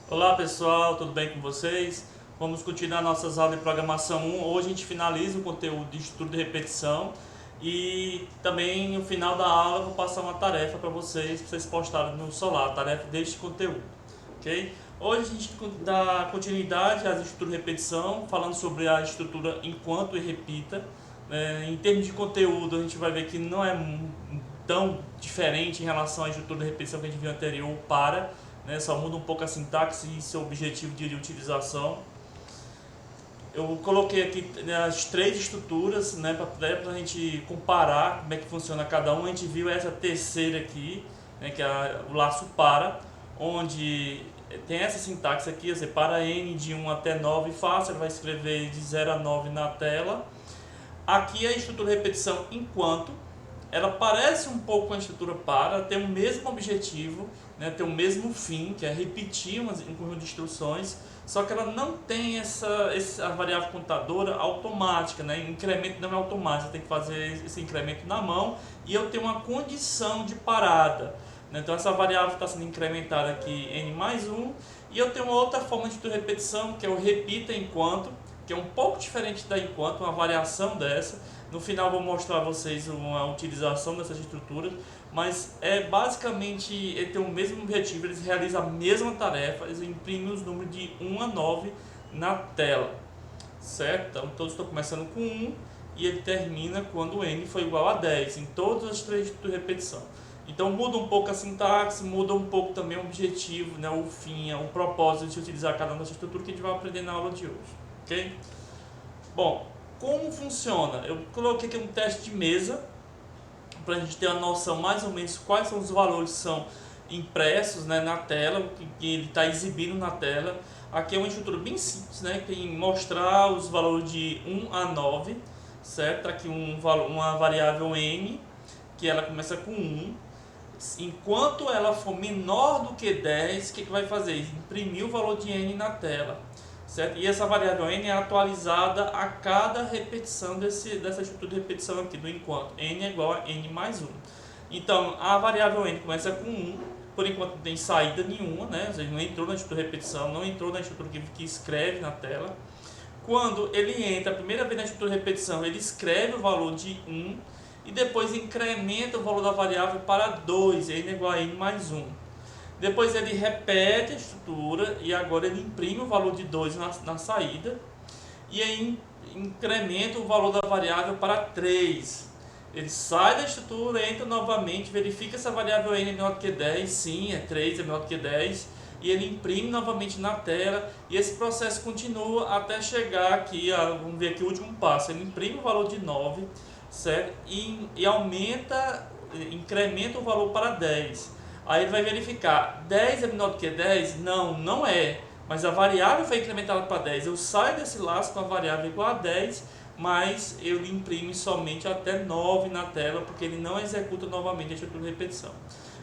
Olá pessoal, tudo bem com vocês? Vamos continuar nossas aulas de programação 1. Hoje a gente finaliza o conteúdo de estudo de repetição e também no final da aula eu vou passar uma tarefa para vocês postarem no Solar, a tarefa deste conteúdo, ok? Hoje a gente dá continuidade às estruturas de repetição, falando sobre a estrutura enquanto e repita. Em termos de conteúdo, a gente vai ver que não é tão diferente em relação à estrutura de repetição que a gente viu anterior, só muda um pouco a sintaxe e seu objetivo de utilização. Eu coloquei aqui, né, as três estruturas, né, para a gente comparar como é que funciona cada uma. A gente viu essa terceira aqui, né, que é o laço para, onde tem essa sintaxe aqui, você para n de 1 até 9 fácil, ele vai escrever de 0 a 9 na tela. Aqui a estrutura de repetição enquanto, ela parece um pouco com a estrutura para, tem o mesmo objetivo, né, tem o mesmo fim, que é repetir um conjunto de instruções, só que ela não tem essa variável contadora automática, né, incremento não é automático, você tem que fazer esse incremento na mão, e eu tenho uma condição de parada, né, então essa variável está sendo incrementada aqui n mais 1, e eu tenho uma outra forma de repetição, que é o repita enquanto, que é um pouco diferente da enquanto, uma variação dessa. No final vou mostrar a vocês uma utilização dessas estruturas, mas basicamente ele tem o mesmo objetivo, eles realizam a mesma tarefa, eles imprimem os números de 1 a 9 na tela, certo? Então todos estão começando com 1 e ele termina quando n for igual a 10, em todas as três estruturas de repetição. Então muda um pouco a sintaxe, muda um pouco também o objetivo, né, o fim, o propósito de utilizar cada uma dessas estruturas que a gente vai aprender na aula de hoje, ok? Bom, como funciona? Eu coloquei aqui um teste de mesa para a gente ter uma noção mais ou menos quais são os valores que são impressos, né, na tela, que ele está exibindo na tela. Aqui é uma estrutura bem simples, né, que tem mostrar os valores de 1 a 9, certo? Aqui uma variável n, que ela começa com 1. Enquanto ela for menor do que 10, o que vai fazer? Imprimir o valor de n na tela. Certo? E essa variável n é atualizada a cada repetição dessa estrutura de repetição aqui do enquanto. N é igual a n mais 1. Então, a variável n começa com 1, por enquanto não tem saída nenhuma, né? Ou seja, não entrou na estrutura de repetição, não entrou na estrutura que escreve na tela. Quando ele entra a primeira vez na estrutura de repetição, ele escreve o valor de 1 e depois incrementa o valor da variável para 2, n é igual a n mais 1. Depois ele repete a estrutura e agora ele imprime o valor de 2 na saída e aí incrementa o valor da variável para 3. Ele sai da estrutura, entra novamente, verifica se a variável n é menor do que 10, sim, 3 é menor do que 10, e ele imprime novamente na tela e esse processo continua até chegar aqui, vamos ver aqui o último passo, ele imprime o valor de 9, certo? E aumenta, incrementa o valor para 10. Aí ele vai verificar, 10 é menor do que 10? Não, não é. Mas a variável foi incrementada para 10. Eu saio desse laço com a variável igual a 10, mas ele imprime somente até 9 na tela, porque ele não executa novamente a estrutura de repetição.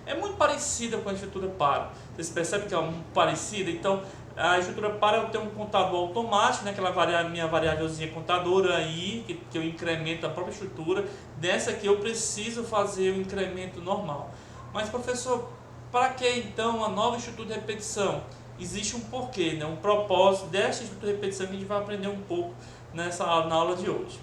É muito parecida com a estrutura para. Vocês percebem que é muito parecida? Então, a estrutura para eu tenho um contador automático, né? Aquela minha variávelzinha contadora aí, que eu incremento a própria estrutura. Dessa aqui eu preciso fazer o incremento normal. Mas professor, para que então a nova estrutura de repetição? Existe um porquê, né? Um propósito dessa estrutura de repetição que a gente vai aprender um pouco na aula de hoje.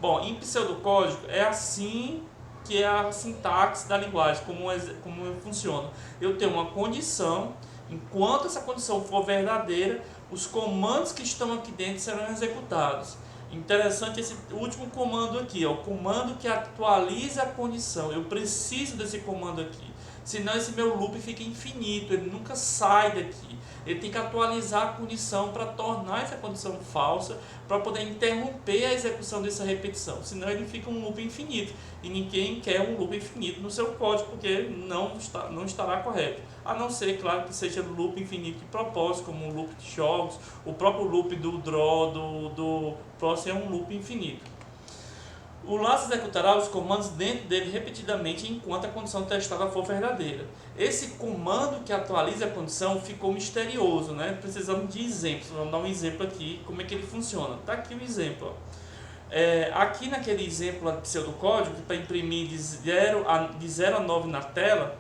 Bom, em pseudocódigo é assim que é a sintaxe da linguagem, como funciona. Eu tenho uma condição, enquanto essa condição for verdadeira, os comandos que estão aqui dentro serão executados. Interessante esse último comando aqui, o comando que atualiza a condição. Eu preciso desse comando aqui, senão esse meu loop fica infinito, ele nunca sai daqui. Ele tem que atualizar a condição para tornar essa condição falsa, para poder interromper a execução dessa repetição, senão ele fica um loop infinito, e ninguém quer um loop infinito no seu código, porque não estará correto, a não ser, claro, que seja loop infinito de propósito, como o loop de jogos, o próprio loop do draw, do process é um loop infinito. O laço executará os comandos dentro dele repetidamente enquanto a condição testada for verdadeira. Esse comando que atualiza a condição ficou misterioso, né? Precisamos de exemplos. Vamos dar um exemplo aqui, como é que ele funciona. Está aqui o exemplo. Aqui naquele exemplo de pseudocódigo, para imprimir de 0 a 9 na tela,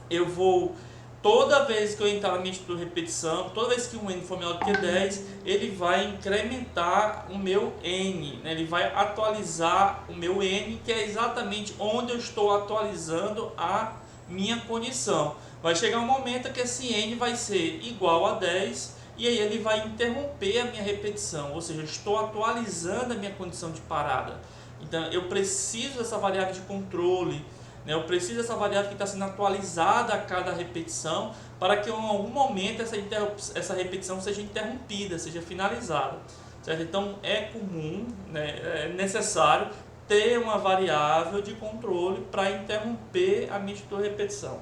eu vou Toda vez que eu entrar na minha estrutura de repetição, toda vez que um N for menor do que 10, ele vai incrementar o meu N, né? Ele vai atualizar o meu N, que é exatamente onde eu estou atualizando a minha condição. Vai chegar um momento que esse N vai ser igual a 10 e aí ele vai interromper a minha repetição, ou seja, eu estou atualizando a minha condição de parada. Então eu preciso dessa variável de controle, né? Eu preciso dessa variável que está sendo atualizada a cada repetição para que em algum momento essa repetição seja interrompida, seja finalizada. Certo? Então é comum, né? É necessário ter uma variável de controle para interromper a minha estrutura de repetição.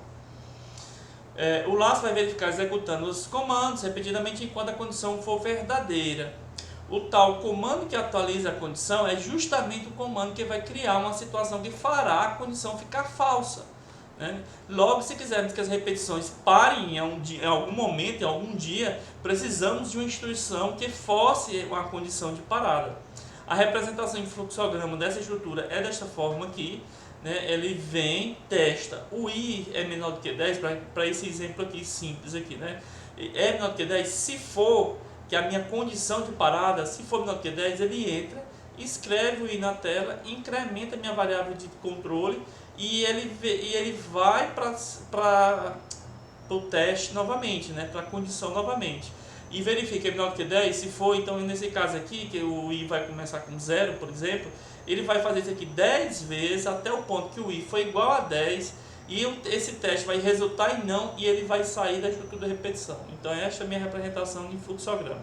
O laço vai verificar executando os comandos repetidamente enquanto a condição for verdadeira. O tal comando que atualiza a condição é justamente o comando que vai criar uma situação que fará a condição ficar falsa, né? Logo, se quisermos que as repetições parem em algum momento, em algum dia, precisamos de uma instrução que force uma condição de parada. A representação em fluxograma dessa estrutura é desta forma aqui, né? Ele vem, testa, o I é menor do que 10, para esse exemplo aqui simples aqui, né? É menor do que 10, se for que a minha condição de parada, se for menor do que 10, ele entra, escreve o I na tela, incrementa a minha variável de controle e ele vai para o teste novamente, né? Para a condição novamente. E verifica menor do que 10, se for, então nesse caso aqui, que o I vai começar com 0, por exemplo, ele vai fazer isso aqui 10 vezes até o ponto que o I foi igual a 10 e esse teste vai resultar em não e ele vai sair da estrutura de repetição. Então esta é a minha representação de fluxograma.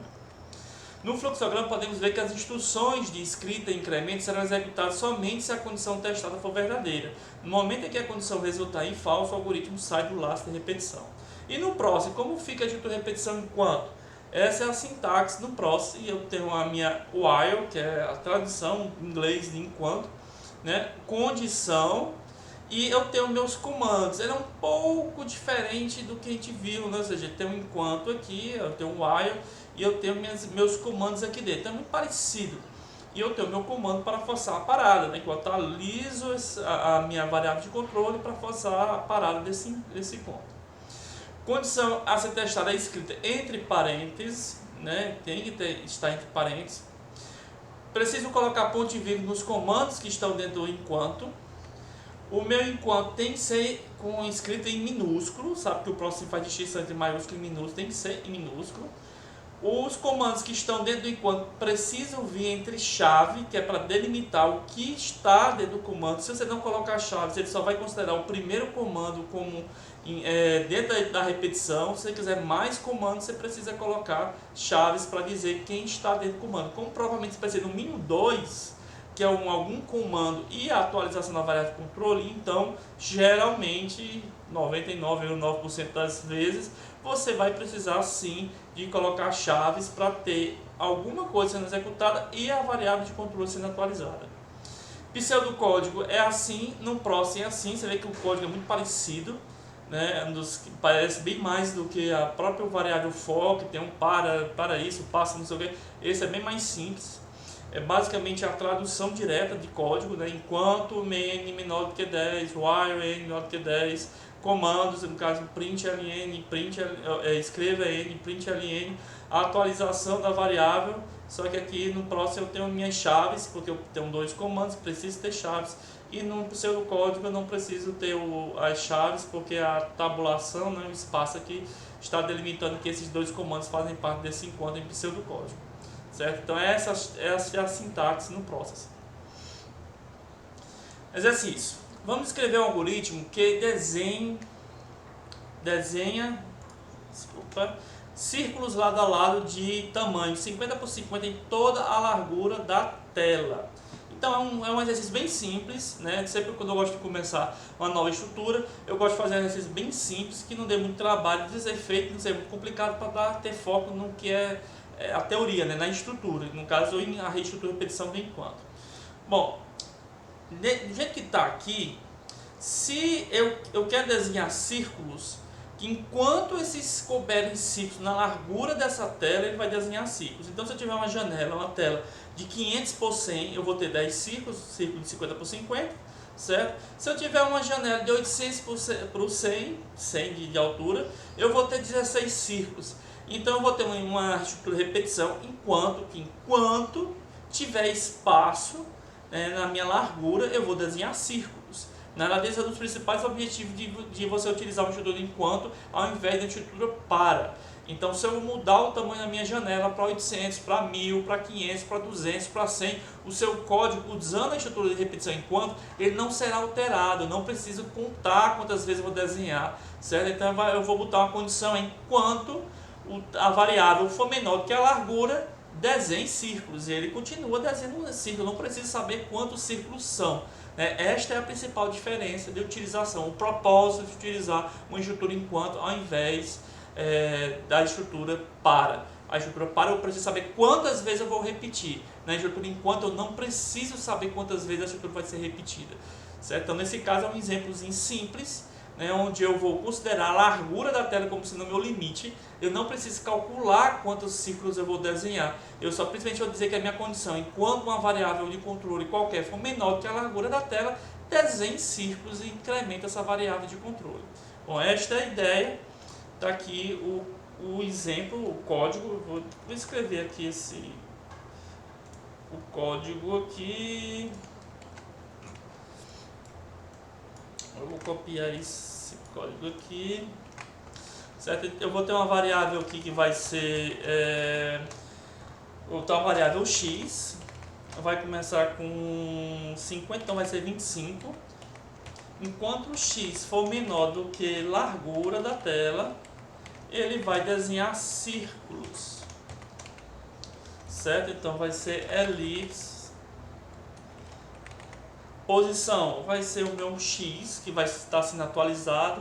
No fluxograma podemos ver que as instruções de escrita e incremento serão executadas somente se a condição testada for verdadeira. No momento em que a condição resultar em falso, o algoritmo sai do laço de repetição. E no próximo, como fica a estrutura de repetição enquanto? Essa é a sintaxe no PROS e eu tenho a minha while, que é a tradução em inglês de enquanto, né? Condição, e eu tenho meus comandos. Ele é um pouco diferente do que a gente viu, né? Ou seja, tem um enquanto aqui, eu tenho um while e eu tenho meus comandos aqui dentro. Então é muito parecido. E eu tenho meu comando para forçar a parada, né? Que eu atualizo a minha variável de controle para forçar a parada desse ponto. Condição a ser testada é escrita entre parênteses, né? Tem que estar entre parênteses. Preciso colocar ponto e vírgula nos comandos que estão dentro do enquanto. O meu enquanto tem que ser com escrita em minúsculo, sabe que o próximo faz distinção entre maiúsculo e minúsculo, tem que ser em minúsculo. Os comandos que estão dentro do enquanto precisam vir entre chave, que é para delimitar o que está dentro do comando. Se você não colocar chaves, ele só vai considerar o primeiro comando como dentro da repetição. Se você quiser mais comandos, você precisa colocar chaves para dizer quem está dentro do comando. Como provavelmente você precisa no mínimo 2, que é algum comando e a atualização da variável de controle, então geralmente 99,9% das vezes você vai precisar sim de colocar chaves para ter alguma coisa sendo executada e a variável de controle sendo atualizada. Pseudocódigo é assim, no próximo é assim, você vê que o código é muito parecido, né? Parece bem mais do que a própria variável for, que tem um para isso, passa, não sei o que. Esse é bem mais simples. É basicamente a tradução direta de código, né? Enquanto n menor do que 10, while n menor do que 10, comandos, no caso print ln, escreva n, print ln, a atualização da variável, só que aqui no próximo eu tenho minhas chaves, porque eu tenho 2 comandos, preciso ter chaves, e no pseudocódigo eu não preciso ter as chaves, porque a tabulação, né, o espaço aqui, está delimitando que esses 2 comandos fazem parte desse enquanto em pseudocódigo. Certo? Então essa é a sintaxe no process. Exercício. Vamos escrever um algoritmo que desenha círculos lado a lado de tamanho 50 por 50 em toda a largura da tela. Então é um exercício bem simples, né? Sempre quando eu gosto de começar uma nova estrutura, eu gosto de fazer um exercício bem simples, que não dê muito trabalho, não ser feito, não ser muito complicado, para ter foco no que é a teoria, né? Na estrutura, no caso a reestrutura e repetição do enquanto. Bom, do jeito que está aqui, se eu quero desenhar círculos, que enquanto esses couberem círculos na largura dessa tela, ele vai desenhar círculos. Então se eu tiver uma janela, uma tela de 500 por 100, eu vou ter 10 círculos, círculo de 50 por 50, certo? Se eu tiver uma janela de 800 para o 100 de altura, eu vou ter 16 círculos. Então eu vou ter uma estrutura de repetição enquanto tiver espaço, né, na minha largura, eu vou desenhar círculos. Na verdade, esse é um dos principais objetivos de você utilizar uma estrutura enquanto ao invés de uma estrutura para. Então, se eu mudar o tamanho da minha janela para 800, para 1000, para 500, para 200, para 100, o seu código, usando a estrutura de repetição enquanto, ele não será alterado. Eu não preciso contar quantas vezes eu vou desenhar, certo? Então, eu vou botar uma condição enquanto a variável for menor do que a largura, desenhe círculos. E ele continua desenhando círculos. Eu não preciso saber quantos círculos são. Esta é a principal diferença de utilização, o propósito de utilizar uma estrutura enquanto ao invés da estrutura para. A estrutura para eu preciso saber quantas vezes eu vou repetir. Na estrutura enquanto eu não preciso saber quantas vezes a estrutura vai ser repetida. Certo? Então nesse caso é um exemplozinho simples, né, onde eu vou considerar a largura da tela como sendo o meu limite. Eu não preciso calcular quantos círculos eu vou desenhar. Eu só simplesmente vou dizer que a minha condição, enquanto uma variável de controle qualquer for menor do que a largura da tela, desenhe círculos e incremente essa variável de controle. Bom, esta é a ideia. Está aqui o exemplo, o código. Vou escrever aqui o código aqui. Eu vou copiar esse código aqui, certo? Eu vou ter uma variável aqui que vai ser vou botar uma variável x, vai começar com 50, então vai ser 25. Enquanto o x for menor do que largura da tela, ele vai desenhar círculos, certo? Então vai ser elipse. Posição vai ser o meu x, que vai estar sendo atualizado.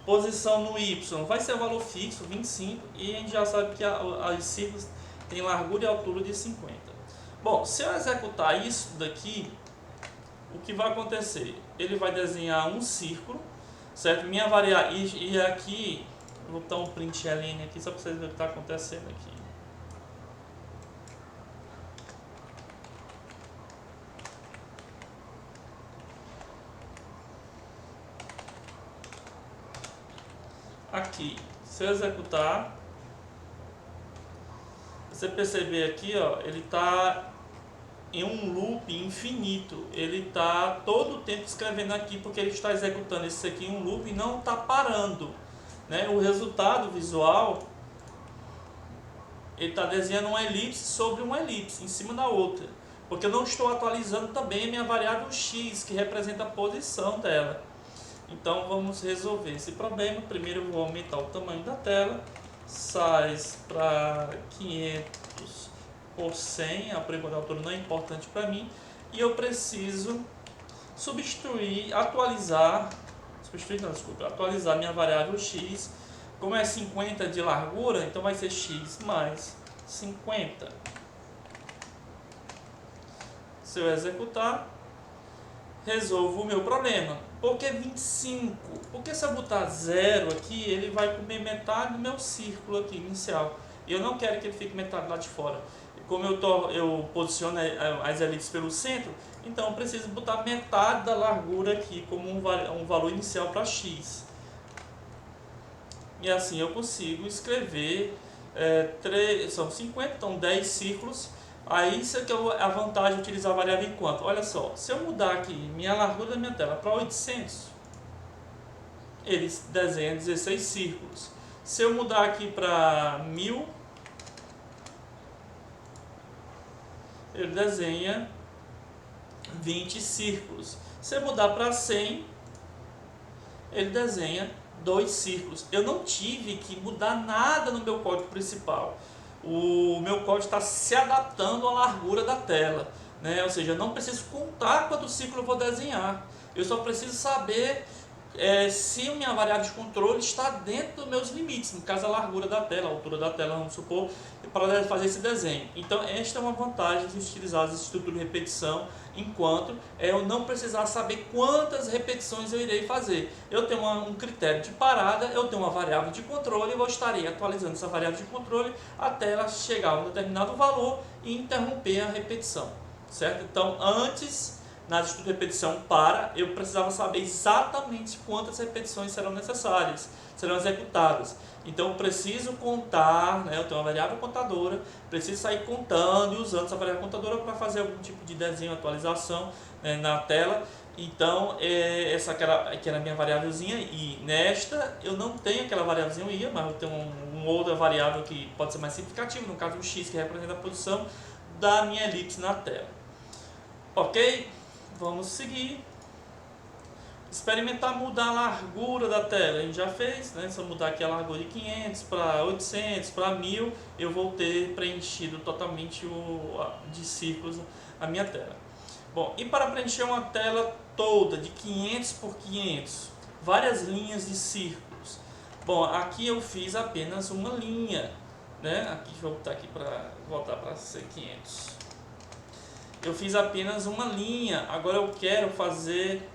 Posição no y vai ser o valor fixo, 25. E a gente já sabe que as círculos têm largura e altura de 50. Bom, se eu executar isso daqui, o que vai acontecer? Ele vai desenhar um círculo, certo? Minha variável, e aqui, vou botar um print ln aqui só para vocês verem o que está acontecendo aqui. Aqui, se eu executar, você perceber aqui, ó, ele está em um loop infinito. Ele está todo o tempo escrevendo aqui porque ele está executando isso aqui em um loop e não está parando, né? O resultado visual, ele está desenhando uma elipse sobre uma elipse em cima da outra, porque eu não estou atualizando também a minha variável x, que representa a posição dela. Então vamos resolver esse problema. Primeiro eu vou aumentar o tamanho da tela, size para 500 por 100, a da altura não é importante para mim, e eu preciso atualizar minha variável x. Como é 50 de largura, então vai ser x mais 50. Se eu executar, resolvo o meu problema. Por que 25? Porque se eu botar 0 aqui, ele vai comer metade do meu círculo aqui inicial. E eu não quero que ele fique metade lá de fora. Como eu posiciono as elipses pelo centro, então eu preciso botar metade da largura aqui como um valor inicial para x. E assim eu consigo escrever, são 50, então 10 círculos. Aí isso aqui é a vantagem de utilizar a variável enquanto. Olha só, se eu mudar aqui minha largura da minha tela para 800, ele desenha 16 círculos. Se eu mudar aqui para 1000, ele desenha 20 círculos. Se eu mudar para 100, ele desenha 2 círculos. Eu não tive que mudar nada no meu código principal. O meu código está se adaptando à largura da tela, né? Ou seja, eu não preciso contar quanto ciclo eu vou desenhar. Eu só preciso saber se a minha variável de controle está dentro dos meus limites, no caso a largura da tela, a altura da tela, vamos supor, para fazer esse desenho. Então esta é uma vantagem de utilizar as estruturas de repetição, enquanto eu não precisar saber quantas repetições eu irei fazer. Eu tenho um critério de parada, eu tenho uma variável de controle e eu estarei atualizando essa variável de controle até ela chegar a um determinado valor e interromper a repetição, certo? Então antes, nas estudos de repetição para, eu precisava saber exatamente quantas repetições serão necessárias, serão executadas. Então eu preciso contar, né, eu tenho uma variável contadora, preciso sair contando e usando essa variável contadora para fazer algum tipo de desenho, atualização, né, na tela. Então essa aqui era a minha variávelzinha, e nesta eu não tenho aquela variávelzinha IA, mas eu tenho uma outra variável que pode ser mais significativa, no caso o X, que representa a posição da minha elipse na tela. Ok? Vamos seguir. Experimentar mudar a largura da tela. A gente já fez, né? Se eu mudar aqui a largura de 500 para 800 para 1000, eu vou ter preenchido totalmente de círculos a minha tela. Bom, e para preencher uma tela toda de 500 por 500, várias linhas de círculos. Bom, aqui eu fiz apenas uma linha, né? Aqui deixa eu botar aqui para voltar para ser 500. Eu fiz apenas uma linha. Agora eu quero fazer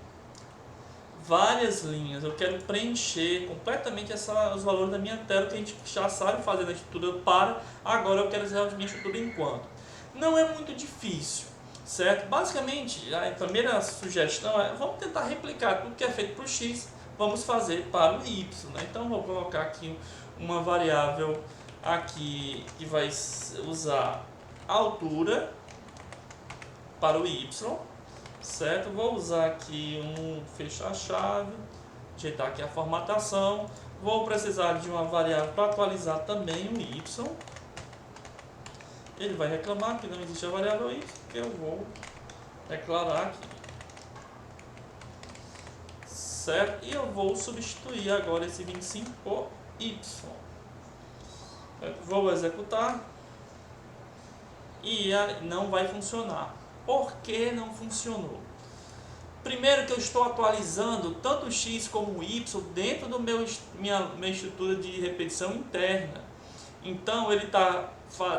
várias linhas. Eu quero preencher completamente os valores da minha tela, que a gente já sabe fazer na estrutura para. Agora eu quero usar a minha estrutura enquanto. Não é muito difícil, certo? Basicamente, a primeira sugestão é: vamos tentar replicar tudo que é feito para o X, vamos fazer para o Y, né? Então vou colocar aqui uma variável aqui que vai usar a altura para o Y, certo? Vou usar aqui fechar a chave, ajeitar aqui a formatação. Vou precisar de uma variável para atualizar também o Y. Ele vai reclamar que não existe a variável Y, que eu vou declarar aqui, certo? E eu vou substituir agora esse 25 por Y. Vou executar e não vai funcionar. Por que não funcionou? Primeiro, que eu estou atualizando tanto o X como o Y dentro do minha estrutura de repetição interna. Então ele está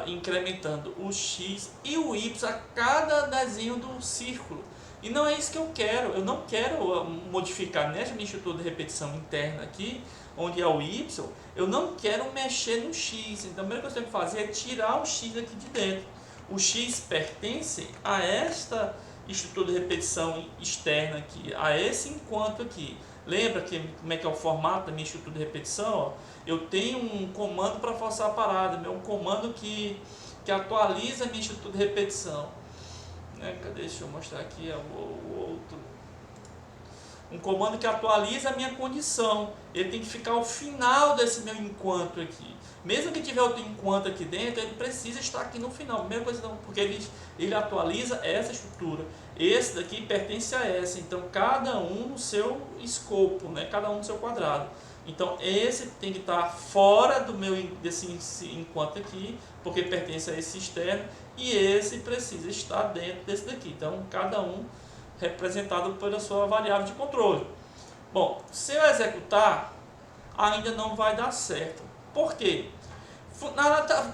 incrementando o X e o Y a cada desenho do círculo. E não é isso que eu quero. Eu não quero modificar nessa minha estrutura de repetição interna aqui, onde é o Y, eu não quero mexer no X. Então a primeira coisa que eu tenho que fazer é tirar o X aqui de dentro. O X pertence a esta estrutura de repetição externa aqui, a esse enquanto aqui. Lembra como é que é o formato da minha estrutura de repetição? Ó? Eu tenho um comando para forçar a parada, é um comando que atualiza a minha estrutura de repetição. Deixa eu mostrar aqui o outro. Um comando que atualiza a minha condição. Ele tem que ficar ao final desse meu enquanto aqui. Mesmo que tiver outro enquanto aqui dentro, ele precisa estar aqui no final. Primeira coisa, não, porque ele atualiza essa estrutura. Esse daqui pertence a essa. Então, cada um no seu escopo, né? Cada um no seu quadrado. Então, esse tem que estar fora desse enquanto aqui, porque pertence a esse externo. E esse precisa estar dentro desse daqui. Então, cada um representado pela sua variável de controle. Bom, se eu executar, ainda não vai dar certo. Por quê?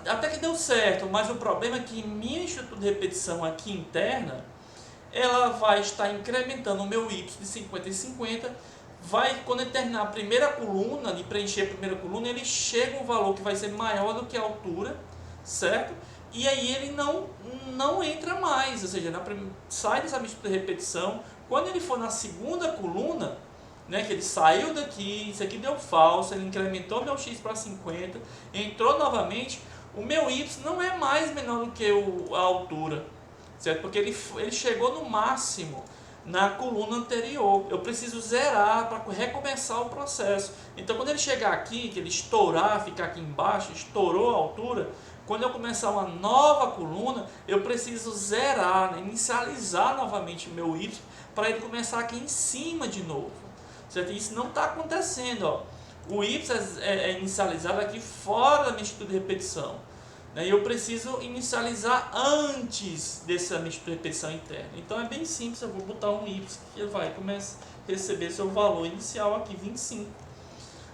Até que deu certo, mas o problema é que minha estrutura de repetição aqui interna, ela vai estar incrementando o meu Y de 50 em 50. Quando ele terminar a primeira coluna, de preencher a primeira coluna, ele chega a um valor que vai ser maior do que a altura, certo? E aí ele não entra mais, ou seja, sai dessa mistura de repetição. Quando ele for na segunda coluna, né, que ele saiu daqui, isso aqui deu falso, ele incrementou meu X para 50, entrou novamente, o meu Y não é mais menor do que a altura, certo? Porque ele chegou no máximo na coluna anterior. Eu preciso zerar para recomeçar o processo. Então quando ele chegar aqui, que ele estourar, ficar aqui embaixo, estourou a altura, quando eu começar uma nova coluna, eu preciso zerar, né, inicializar novamente o meu Y para ele começar aqui em cima de novo. Certo? Isso não está acontecendo. Ó. O Y é inicializado aqui fora da minha estrutura de repetição. Né? E eu preciso inicializar antes dessa minha estrutura de repetição interna. Então é bem simples, eu vou botar um Y que ele vai começar a receber seu valor inicial aqui, 25.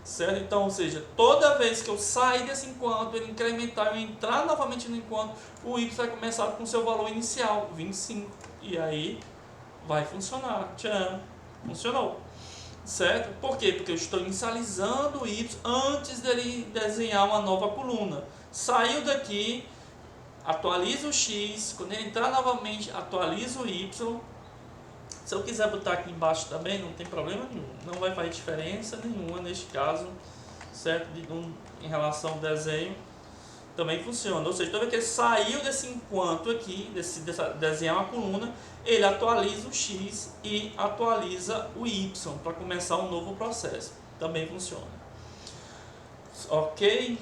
Certo? Então, ou seja, toda vez que eu sair desse enquanto, ele incrementar e eu entrar novamente no enquanto, o Y vai começar com seu valor inicial, 25. E aí vai funcionar. Tchau! Funcionou. Certo? Por quê? Porque eu estou inicializando o Y antes dele desenhar uma nova coluna. Saiu daqui, atualiza o X, quando ele entrar novamente, atualiza o Y, Se eu quiser botar aqui embaixo também, não tem problema nenhum. Não vai fazer diferença nenhuma neste caso, certo? Em relação ao desenho, também funciona. Ou seja, toda vez que ele saiu desse enquanto aqui, desenhar uma coluna, ele atualiza o X e atualiza o Y para começar um novo processo. Também funciona. Ok?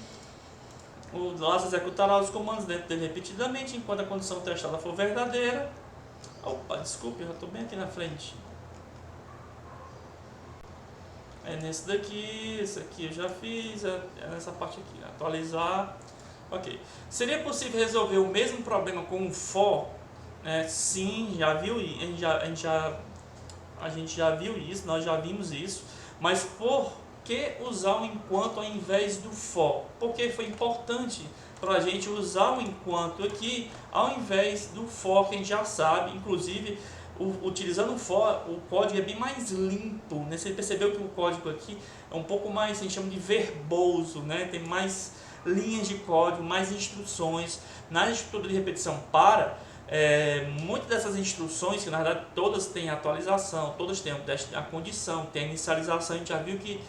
O laço executará os comandos dentro dele repetidamente enquanto a condição testada for verdadeira. Opa, desculpe, eu já estou bem aqui na frente. É nesse daqui, esse aqui eu já fiz, é nessa parte aqui, atualizar. Ok. Seria possível resolver o mesmo problema com um for? Sim, já viu, a gente já viu isso, nós já vimos isso, mas por que usar o enquanto ao invés do for? Porque foi importante para a gente usar o enquanto aqui ao invés do for, que a gente já sabe. Inclusive, utilizando o for, o código é bem mais limpo, né? Você percebeu que o código aqui é um pouco mais, a gente chama de verboso, né? Tem mais linhas de código, mais instruções. Na estrutura de repetição para, muitas dessas instruções, que na verdade todas têm atualização, todas têm a condição, tem a inicialização, a gente já viu que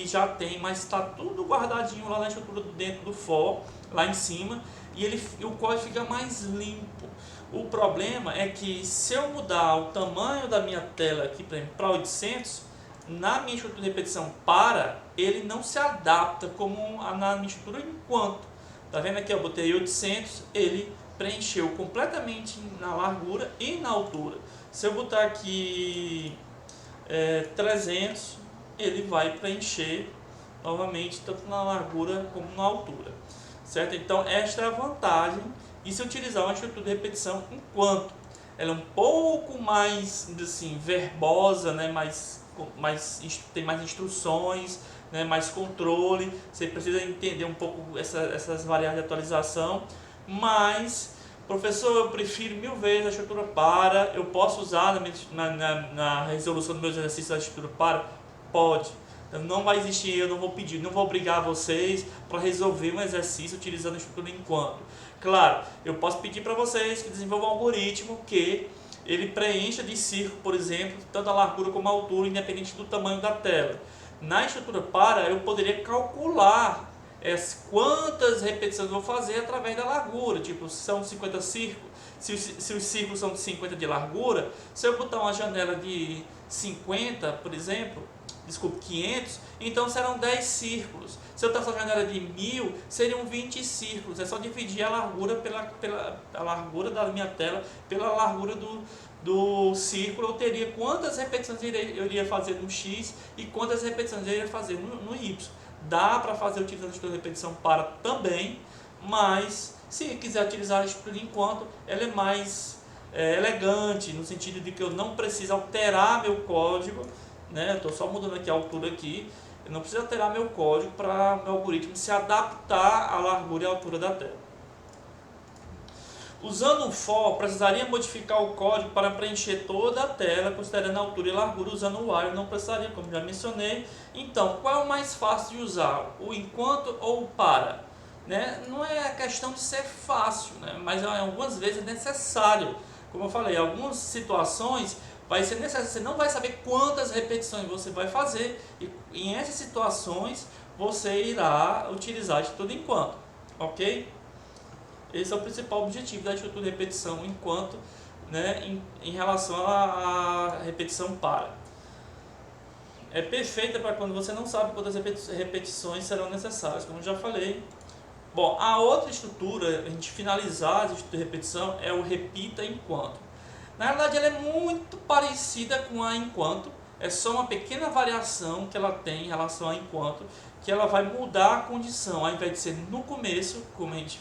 já tem, mas está tudo guardadinho lá na estrutura dentro do for, lá em cima, e o código fica mais limpo. O problema é que se eu mudar o tamanho da minha tela aqui para 800, na minha estrutura de repetição para, ele não se adapta como na minha estrutura enquanto. Tá vendo aqui? Eu botei 800, ele preencheu completamente na largura e na altura. Se eu botar aqui 300, ele vai preencher novamente tanto na largura como na altura, certo? Então esta é a vantagem de se utilizar uma estrutura de repetição enquanto. Ela é um pouco mais assim, verbosa, né? Tem mais instruções, né? Mais controle, você precisa entender um pouco essas variáveis de atualização, mas professor, eu prefiro 1000 vezes a estrutura para. Eu posso usar na resolução dos meus exercícios a estrutura para? Pode. Não vai existir, eu não vou pedir, não vou obrigar vocês para resolver um exercício utilizando a estrutura enquanto. Claro, eu posso pedir para vocês que desenvolvam um algoritmo que ele preencha de círculo, por exemplo, tanto a largura como a altura, independente do tamanho da tela. Na estrutura para, eu poderia calcular quantas repetições eu vou fazer através da largura. Tipo, são 50 círculos, se os círculos são de 50 de largura, se eu botar uma janela de 50, por exemplo, 500, então serão 10 círculos. Se eu traçar uma janela de 1000, seriam 20 círculos. É só dividir a largura a largura da minha tela pela largura do círculo. Eu teria quantas repetições eu iria fazer no X e quantas repetições eu iria fazer no Y. Dá para fazer utilizando a estrutura de repetição para também, mas se quiser utilizar a estrutura enquanto, ela é mais elegante, no sentido de que eu não preciso alterar meu código, né? Estou só mudando aqui a altura aqui, eu não preciso alterar meu código para meu algoritmo se adaptar à largura e à altura da tela. Usando o for, precisaria modificar o código para preencher toda a tela, considerando a altura e largura. Usando o while, não precisaria, como já mencionei. Então, qual é o mais fácil de usar? O enquanto ou o para? Né? Não é a questão de ser fácil, né? Mas algumas vezes é necessário. Como eu falei, em algumas situações vai ser necessário, você não vai saber quantas repetições você vai fazer, e em essas situações você irá utilizar a estrutura enquanto, ok? Esse é o principal objetivo da estrutura de repetição enquanto, né, em relação à repetição para. É perfeita para quando você não sabe quantas repetições serão necessárias, como eu já falei. Bom, a outra estrutura, a gente finalizar a estrutura de repetição, é o repita enquanto. Na verdade, ela é muito parecida com a enquanto, é só uma pequena variação que ela tem em relação a enquanto, que ela vai mudar a condição. Ao invés de ser no começo,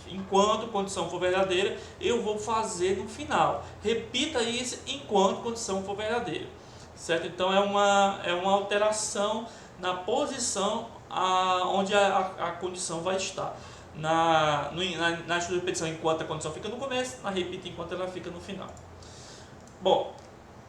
enquanto a condição for verdadeira, eu vou fazer no final. Repita isso enquanto a condição for verdadeira, certo? Então é uma alteração na posição onde a condição vai estar. Na estrutura de repetição, enquanto a condição fica no começo, na repita enquanto ela fica no final. Bom,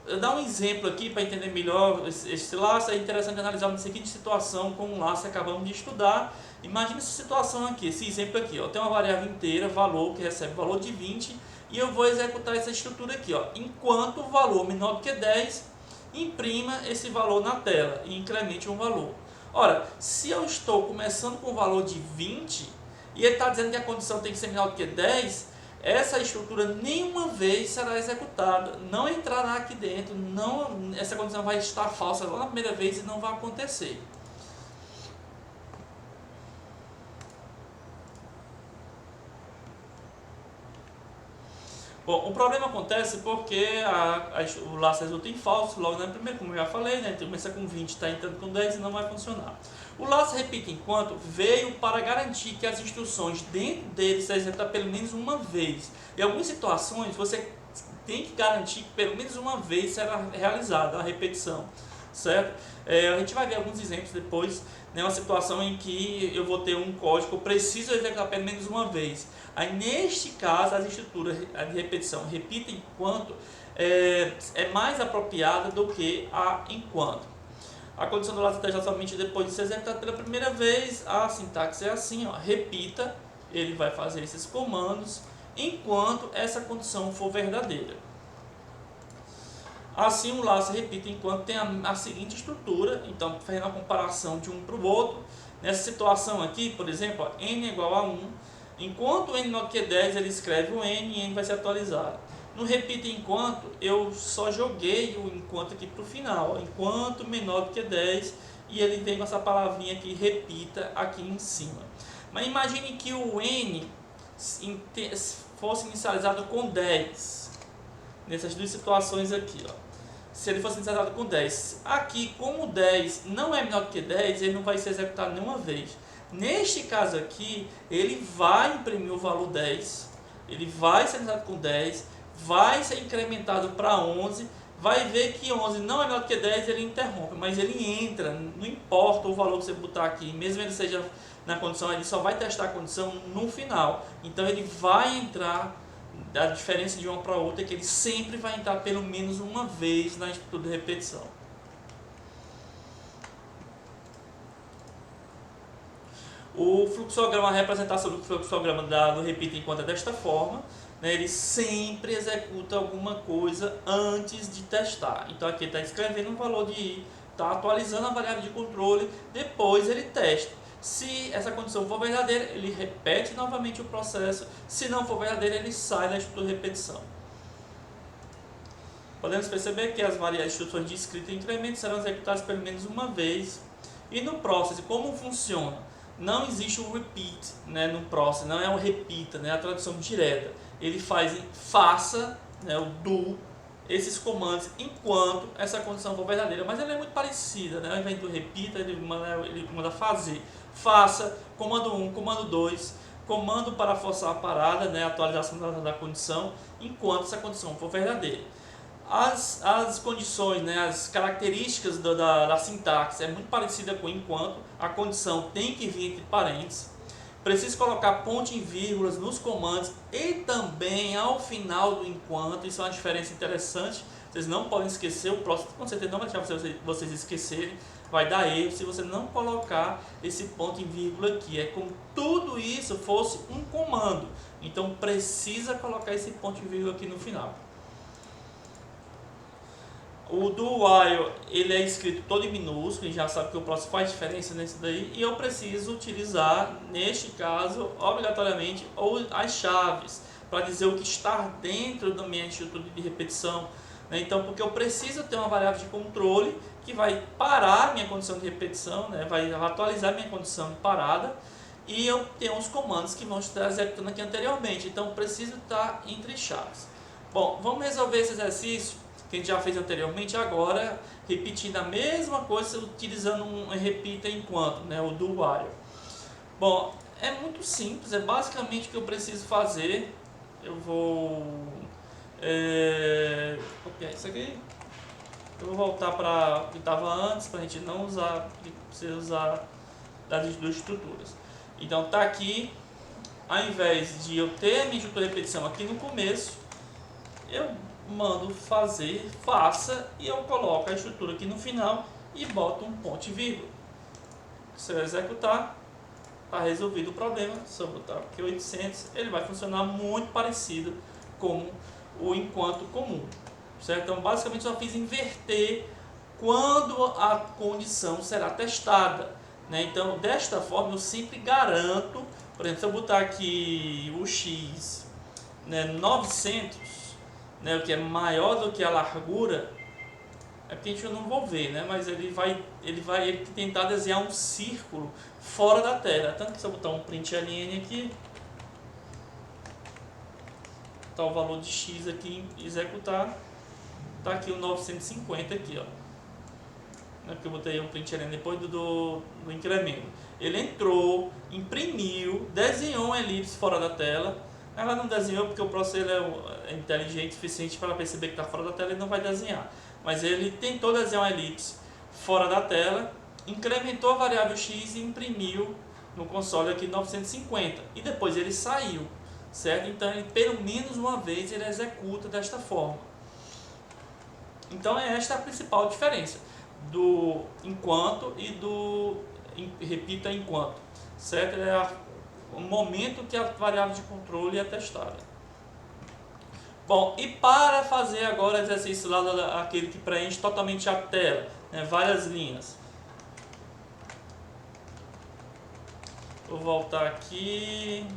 eu dar um exemplo aqui para entender melhor esse laço. É interessante analisar uma seguinte situação com um laço que acabamos de estudar. Imagina essa situação aqui, esse exemplo aqui. Ó, tem uma variável inteira, valor, que recebe valor de 20, e eu vou executar essa estrutura aqui. Ó, enquanto o valor menor do que 10, imprima esse valor na tela e incremente um valor. Ora, se eu estou começando com um valor de 20 e ele está dizendo que a condição tem que ser menor do que 10, essa estrutura nenhuma vez será executada, não entrará aqui dentro, não, essa condição vai estar falsa lá na primeira vez e não vai acontecer. Bom, o problema acontece porque o laço resulta em falso logo na primeira, como eu já falei, né? Começa com 20, está entrando com 10 e não vai funcionar. O laço repite enquanto veio para garantir que as instruções dentro dele sejam executadas pelo menos uma vez. Em algumas situações você tem que garantir que pelo menos uma vez será realizada a repetição, certo? A gente vai ver alguns exemplos depois, né? Uma situação em que eu vou ter um código que eu preciso executar pelo menos uma vez. Aí neste caso as estruturas de repetição repita enquanto é mais apropriada do que a enquanto. A condição do laço está somente depois de ser executado pela primeira vez. A sintaxe é assim, ó, repita, ele vai fazer esses comandos enquanto essa condição for verdadeira. Assim o laço repita enquanto tem a seguinte estrutura, então fazendo a comparação de um para o outro. Nessa situação aqui, por exemplo, ó, n é igual a 1, enquanto n menor que 10 ele escreve o n e n vai ser atualizado. No repita enquanto, eu só joguei o enquanto aqui para o final, ó, enquanto menor do que 10, e ele vem com essa palavrinha aqui, repita, aqui em cima. Mas imagine que o n fosse inicializado com 10, nessas duas situações aqui, ó. Se ele fosse inicializado com 10, aqui como 10 não é menor do que 10, ele não vai ser executado nenhuma vez. Neste caso aqui, ele vai imprimir o valor 10, ele vai ser inicializado com 10, vai ser incrementado para 11, vai ver que 11 não é menor do que 10, ele interrompe, mas ele entra, não importa o valor que você botar aqui, mesmo ele seja na condição, ele só vai testar a condição no final. Então ele vai entrar, a diferença de uma para outra é que ele sempre vai entrar pelo menos uma vez na estrutura de repetição. O fluxograma, a representação do fluxograma do repita enquanto é desta forma, né? Ele sempre executa alguma coisa antes de testar. Então aqui está escrevendo um valor de i, está atualizando a variável de controle, depois ele testa. Se essa condição for verdadeira, ele repete novamente o processo. Se não for verdadeira, ele sai da estrutura de repetição. Podemos perceber que as variáveis instruções de escrita e incremento serão executadas pelo menos uma vez. E no process, como funciona? Não existe o repeat, né, no process, não é o repita, né, a tradução direta. Ele faça, né, o do, esses comandos enquanto essa condição for verdadeira, mas ela é muito parecida, né? Ao invés do repita, ele manda fazer. Faça, comando 1, comando 2, comando para forçar a parada, né, a atualização da condição, enquanto essa condição for verdadeira. As condições, né, as características da sintaxe é muito parecida com enquanto. A condição tem que vir entre parênteses. Preciso colocar ponto em vírgulas nos comandos e também ao final do enquanto. Isso é uma diferença interessante. Vocês não podem esquecer. O próximo com certeza não vai deixar vocês esquecerem. Vai dar erro se você não colocar esse ponto em vírgula aqui. É como tudo isso fosse um comando. Então precisa colocar esse ponto em vírgula aqui no final. O do while, ele é escrito todo em minúsculo, a gente já sabe que o próximo faz diferença nesse daí, e eu preciso utilizar, neste caso, obrigatoriamente, as chaves, para dizer o que está dentro da minha estrutura de repetição, né? Então, porque eu preciso ter uma variável de controle que vai parar minha condição de repetição, né? Vai atualizar minha condição de parada, e eu tenho os comandos que vão estar executando aqui anteriormente, então preciso estar entre chaves. Bom, vamos resolver esse exercício que a gente já fez anteriormente, agora repetindo a mesma coisa, utilizando um repita enquanto, né, o do while. Bom, é muito simples, é basicamente o que eu preciso fazer. Eu vou copiar isso aqui, eu vou voltar para o que estava antes, para a gente não usar, precisa usar das duas estruturas. Então está aqui, ao invés de eu ter a minha estrutura de repetição aqui no começo, eu mando fazer, faça, e eu coloco a estrutura aqui no final e boto um ponto e vírgula. Se eu executar, está resolvido o problema. Se eu botar aqui 800, ele vai funcionar muito parecido com o enquanto comum, certo? Então basicamente eu só fiz inverter quando a condição será testada, né? Então, desta forma, eu sempre garanto, por exemplo, se eu botar aqui o x, né, 900, né, o que é maior do que a largura, é porque a gente não vou ver, né, mas ele vai tentar desenhar um círculo fora da tela. Tanto que se eu botar um print ln aqui, tá o valor de x aqui em executar, tá aqui o 950 aqui, ó. Porque eu botei um print ln depois do incremento. Ele entrou, imprimiu, desenhou uma elipse fora da tela. Ela não desenhou porque o processador é inteligente o suficiente para perceber que está fora da tela e não vai desenhar. Mas ele tentou desenhar uma elipse fora da tela, incrementou a variável x e imprimiu no console aqui 950. E depois ele saiu, certo? Então, ele, pelo menos uma vez, ele executa desta forma. Então, esta é a principal diferença do enquanto e do repita enquanto, certo? É o momento que a variável de controle é testada. Bom, e para fazer agora o exercício lá, aquele que preenche totalmente a tela, né, várias linhas. Vou voltar aqui.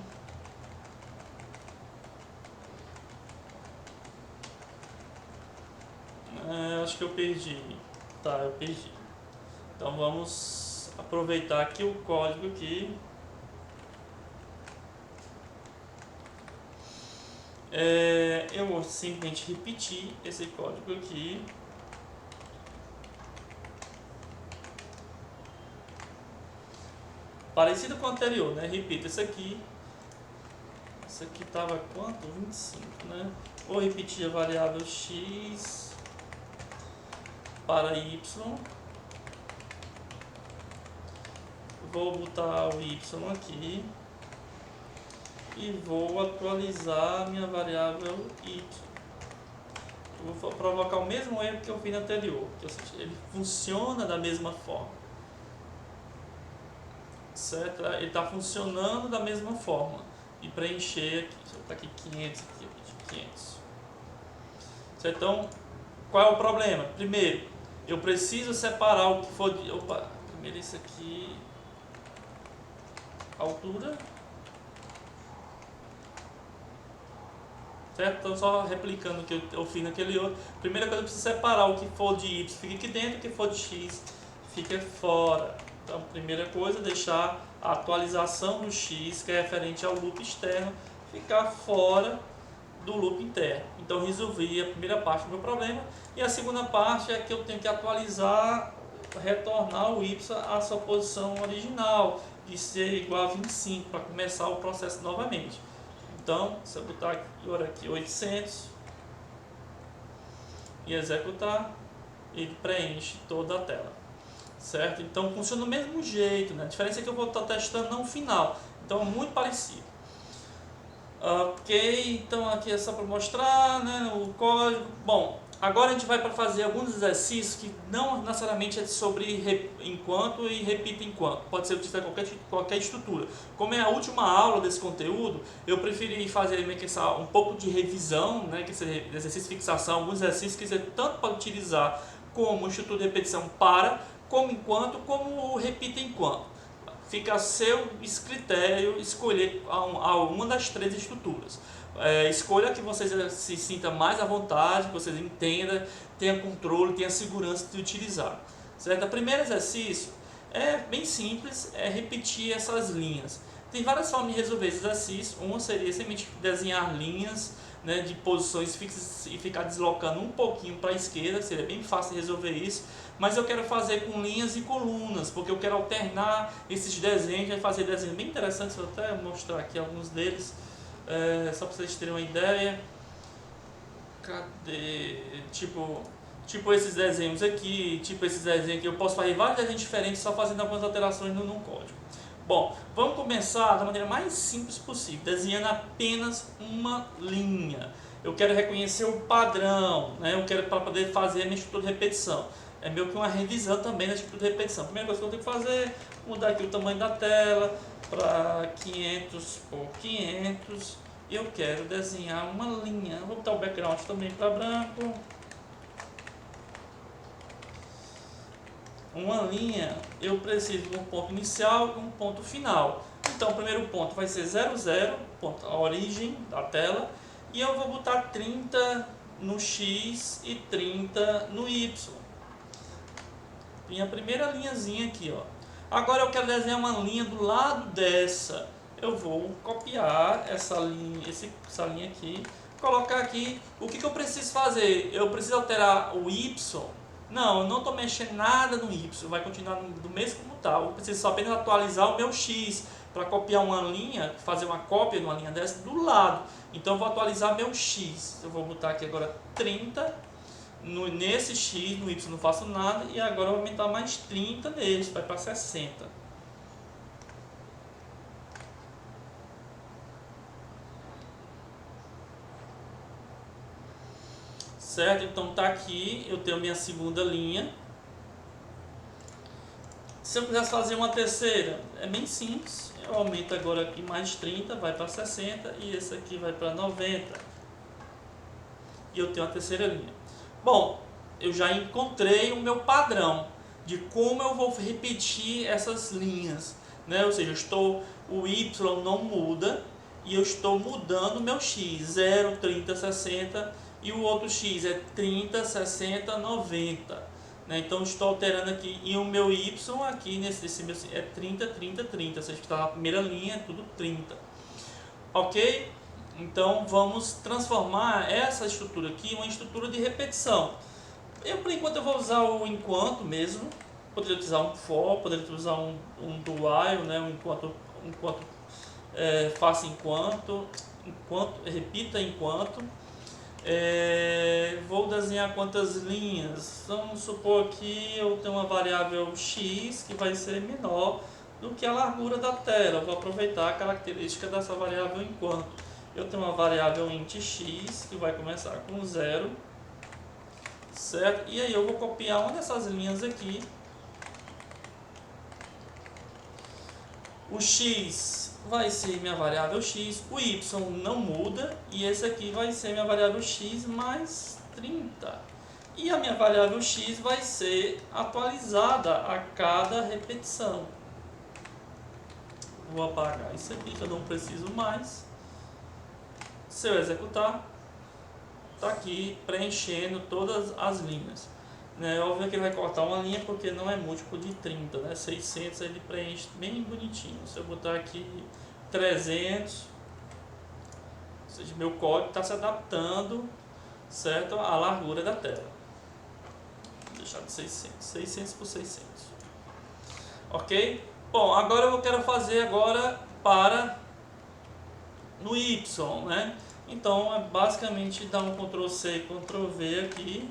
Acho que eu perdi. Tá, eu perdi. Então vamos aproveitar aqui o código aqui. Eu vou simplesmente repetir esse código aqui. Parecido com o anterior, né? Repita isso aqui. Isso aqui estava quanto? 25, né? Vou repetir a variável x para y. Vou botar o y aqui. E vou atualizar minha variável y. Eu vou provocar o mesmo erro que eu fiz no anterior. Ele funciona da mesma forma. Certo? Ele está funcionando da mesma forma. E preencher aqui. Deixa eu botar aqui 500 aqui, 500. Certo? Então, qual é o problema? Primeiro, eu preciso separar o que for de... Opa, primeiro isso aqui. Altura. Certo? Então, só replicando o que eu fiz naquele outro. Primeira coisa, eu preciso separar o que for de y fica aqui dentro, o que for de x fica fora. Então, primeira coisa, deixar a atualização do x, que é referente ao loop externo, ficar fora do loop interno. Então, resolvi a primeira parte do meu problema. E a segunda parte é que eu tenho que atualizar, retornar o y à sua posição original, de ser igual a 25, para começar o processo novamente. Então, se eu botar aqui 800 e executar, ele preenche toda a tela, certo? Então, funciona do mesmo jeito, né? A diferença é que eu vou estar testando no final, então é muito parecido. Ok, então aqui é só para mostrar, né, o código. Bom, agora a gente vai para fazer alguns exercícios que não necessariamente é sobre enquanto e repita enquanto. Pode ser utilizado qualquer estrutura. Como é a última aula desse conteúdo, eu preferi fazer meio que um pouco de revisão, né, que seja exercício de fixação, alguns exercícios que você tanto pode utilizar como estrutura de repetição para, como enquanto, como repita enquanto. Fica a seu critério escolher uma das três estruturas. Escolha a que você se sinta mais à vontade, que você entenda, tenha controle, tenha segurança de utilizar. Certo? O primeiro exercício é bem simples, é repetir essas linhas. Tem várias formas de resolver esse exercício. Uma seria simplesmente desenhar linhas, né, de posições fixas e ficar deslocando um pouquinho para a esquerda, seria bem fácil de resolver isso. Mas eu quero fazer com linhas e colunas, porque eu quero alternar esses desenhos, vai fazer desenhos bem interessantes, vou até mostrar aqui alguns deles, só para vocês terem uma ideia. Cadê? Tipo esses desenhos aqui, esses desenhos aqui, eu posso fazer vários desenhos diferentes só fazendo algumas alterações no código. Bom, vamos começar da maneira mais simples possível, desenhando apenas uma linha. Eu quero reconhecer o padrão, né? Eu quero para poder fazer a minha estrutura de repetição. É meio que uma revisão também da estrutura de repetição. A primeira coisa que eu tenho que fazer, mudar aqui o tamanho da tela para 500 por 500. E eu quero desenhar uma linha. Vou botar o background também para branco. uma linha, eu preciso de um ponto inicial e um ponto final. Então o primeiro ponto vai ser 0, 0, ponto, a origem da tela, e eu vou botar 30 no X e 30 no Y. Minha primeira linhazinha aqui, ó. Agora eu quero desenhar uma linha do lado dessa. Eu vou copiar essa linha aqui, colocar aqui. O que eu preciso fazer? Eu preciso alterar o Y? Não, eu não estou mexendo nada no Y, vai continuar do mesmo como está. Eu preciso só apenas atualizar o meu X para copiar uma linha, fazer uma cópia de uma linha dessa do lado. Então eu vou atualizar meu X. Eu vou botar aqui agora 30 nesse X, no Y não faço nada, e agora eu vou aumentar mais 30 nesse, vai para 60. Certo? Então tá aqui, eu tenho minha segunda linha. Se eu quisesse fazer uma terceira, é bem simples. Eu aumento agora aqui mais 30, vai para 60, e esse aqui vai para 90. E eu tenho a terceira linha. Bom, eu já encontrei o meu padrão de como eu vou repetir essas linhas, né? Ou seja, o Y não muda e eu estou mudando o meu X, 0, 30, 60, e o outro X é 30, 60, 90. Né? Então estou alterando aqui, e o meu Y aqui nesse meu é 30, 30, 30, ou seja, está na primeira linha, é tudo 30. Ok? Então vamos transformar essa estrutura aqui em uma estrutura de repetição. Eu, por enquanto, eu vou usar o enquanto mesmo. Poderia utilizar um for, poderia utilizar um do while, né? Um enquanto faça enquanto, repita enquanto. Vou desenhar quantas linhas? Vamos supor que eu tenho uma variável x que vai ser menor do que a largura da tela. Eu vou aproveitar a característica dessa variável enquanto. Eu tenho uma variável int x que vai começar com 0. Certo? E aí eu vou copiar uma dessas linhas aqui. O x vai ser minha variável x, o y não muda, e esse aqui vai ser minha variável x mais 30. E a minha variável x vai ser atualizada a cada repetição. Vou apagar isso aqui que eu não preciso mais. Se eu executar, está aqui preenchendo todas as linhas. Óbvio que ele vai cortar uma linha porque não é múltiplo de 30, né? 600 ele preenche bem bonitinho. Se eu botar aqui 300, ou seja, meu código está se adaptando, certo, à largura da tela. Vou deixar de 600, 600 por 600. Ok? Bom, agora eu quero fazer agora no Y, né? Então é basicamente dar um Ctrl C e Ctrl V aqui.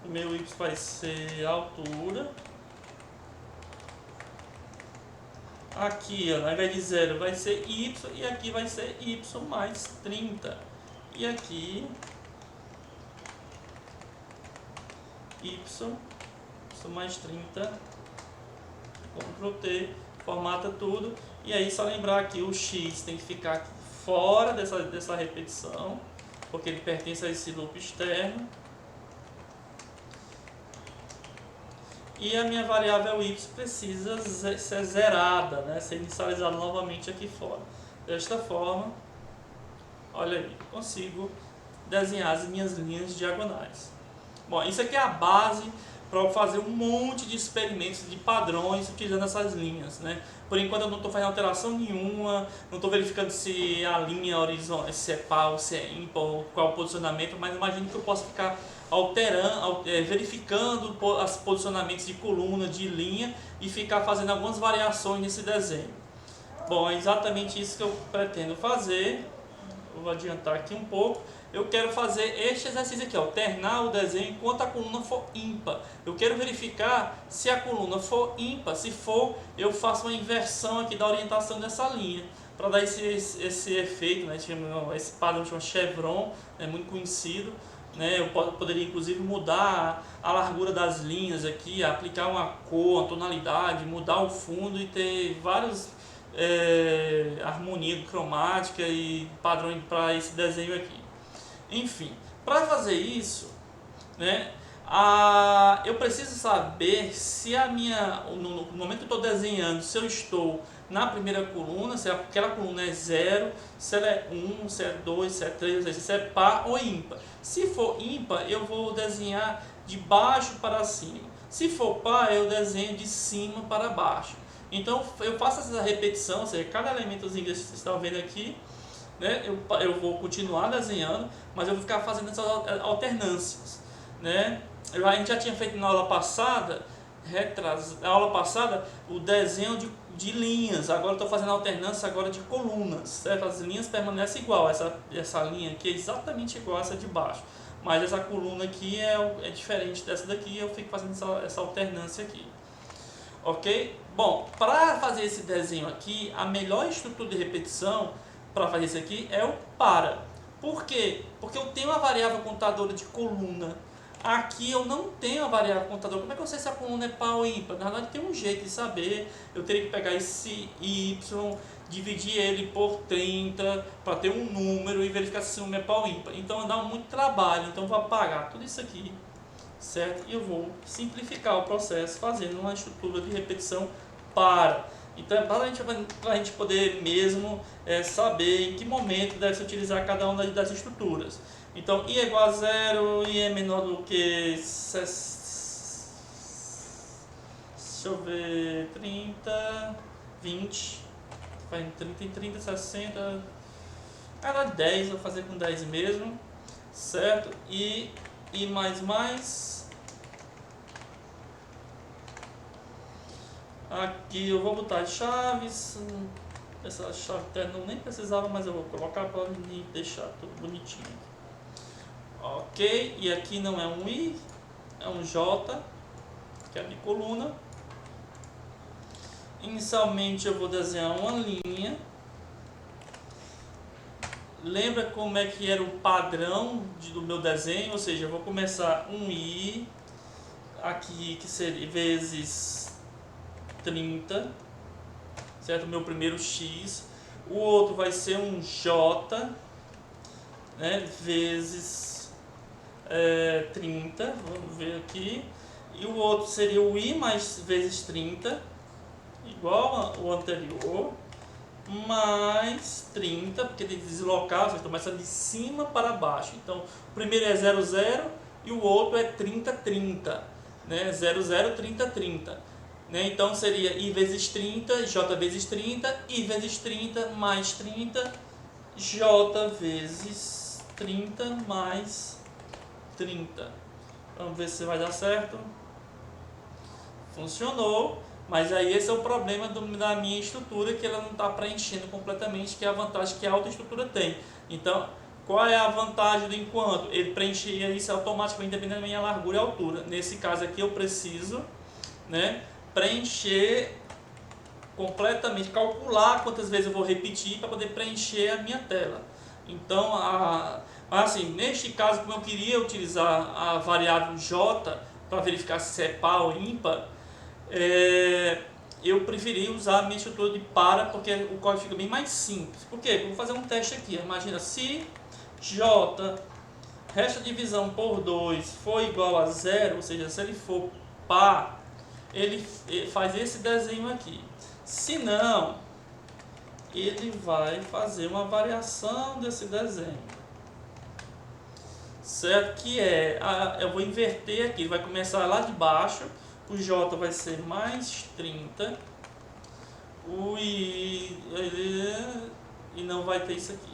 O meu Y vai ser a altura. Aqui, ó, ao invés de 0 vai ser Y, e aqui vai ser Y mais 30. E aqui Y mais 30, Ctrl T, formata tudo, e aí só lembrar que o X tem que ficar fora dessa repetição, porque ele pertence a esse loop externo, e a minha variável Y precisa ser zerada, né? Ser inicializada novamente aqui fora. Desta forma, olha aí, consigo desenhar as minhas linhas diagonais. Bom, isso aqui é a base para fazer um monte de experimentos de padrões utilizando essas linhas, né? Por enquanto eu não estou fazendo alteração nenhuma, não estou verificando se a linha horizontal, se é par ou se é ímpar, qual é o posicionamento, mas imagino que eu possa ficar alterando, verificando os posicionamentos de coluna, de linha, e ficar fazendo algumas variações nesse desenho. Bom, é exatamente isso que eu pretendo fazer. Eu vou adiantar aqui um pouco. Eu quero fazer este exercício aqui, alternar o desenho enquanto a coluna for ímpar. Eu quero verificar se a coluna for ímpar. Se for, eu faço uma inversão aqui da orientação dessa linha, para dar esse efeito, né? Esse padrão chama chevron, é muito conhecido. Eu poderia inclusive mudar a largura das linhas aqui, aplicar uma cor, uma tonalidade, mudar o fundo e ter vários harmonia cromática e padrão para esse desenho aqui. Enfim, para fazer isso, né, eu preciso saber se no momento que eu estou desenhando, se eu estou na primeira coluna, se aquela coluna é 0, se ela é 1, se é 2, se é 3, se é par ou ímpar. Se for ímpar, eu vou desenhar de baixo para cima. Se for par, eu desenho de cima para baixo. Então eu faço essa repetição, ou seja, cada elementozinho que vocês estão vendo aqui, né, eu vou continuar desenhando, mas eu vou ficar fazendo essas alternâncias, né? A gente já tinha feito na aula passada, o desenho de linhas. Agora estou fazendo alternância agora de colunas, certo? As linhas permanecem igual, essa linha aqui é exatamente igual a essa de baixo, mas essa coluna aqui é diferente dessa daqui, eu fico fazendo essa alternância aqui. Ok? Bom, para fazer esse desenho aqui, a melhor estrutura de repetição para fazer isso aqui é o para. Por quê? Porque eu tenho uma variável contadora de coluna. Aqui eu não tenho a variável contadora. Como é que eu sei se a coluna é par ou ímpar? Na verdade tem um jeito de saber. Eu teria que pegar esse y, dividir ele por 30 para ter um número e verificar se esse número é par ou ímpar. Então dá muito trabalho. Então eu vou apagar tudo isso aqui, certo? E eu vou simplificar o processo fazendo uma estrutura de repetição para. Então é para a gente poder mesmo saber em que momento deve se utilizar cada uma das estruturas. Então i é igual a 0, i é menor do que, deixa eu ver, 30, 20, vai 30 em 30, 60, era 10, vou fazer com 10 mesmo, certo? E mais, aqui eu vou botar as chaves, essa chave terna eu nem precisava, mas eu vou colocar para deixar tudo bonitinho. Ok, e aqui não é um I, é um J, que é a minha coluna. Inicialmente eu vou desenhar uma linha. Lembra como é que era o padrão do meu desenho? Ou seja, eu vou começar um I, aqui que seria vezes 30, certo? O meu primeiro X. O outro vai ser um J, né, vezes 30, vamos ver aqui, e o outro seria o I mais vezes 30, igual ao anterior, mais 30, porque tem que deslocar, você começa de cima para baixo. Então o primeiro é 0, 0 e o outro é 30, 30, né? 0, 0, 30, 30, né? Então seria I vezes 30, J vezes 30, I vezes 30 mais 30, J vezes 30 mais 30. Vamos ver se vai dar certo. Funcionou, mas aí esse é o problema da minha estrutura, que ela não está preenchendo completamente, que é a vantagem que a outra estrutura tem. Então, qual é a vantagem do enquanto? Ele preenchia isso automaticamente, dependendo da minha largura e altura. Nesse caso aqui eu preciso, né, preencher completamente, calcular quantas vezes eu vou repetir para poder preencher a minha tela. Então, assim, neste caso, como eu queria utilizar a variável J para verificar se é par ou ímpar, eu preferi usar a minha estrutura de para, porque o código fica bem mais simples. Por quê? Eu vou fazer um teste aqui. Imagina, se J, resta divisão por 2, for igual a 0, ou seja, se ele for par, ele faz esse desenho aqui. Se não, ele vai fazer uma variação desse desenho, certo? Que eu vou inverter aqui, ele vai começar lá de baixo, o J vai ser mais 30, o I, e não vai ter isso aqui,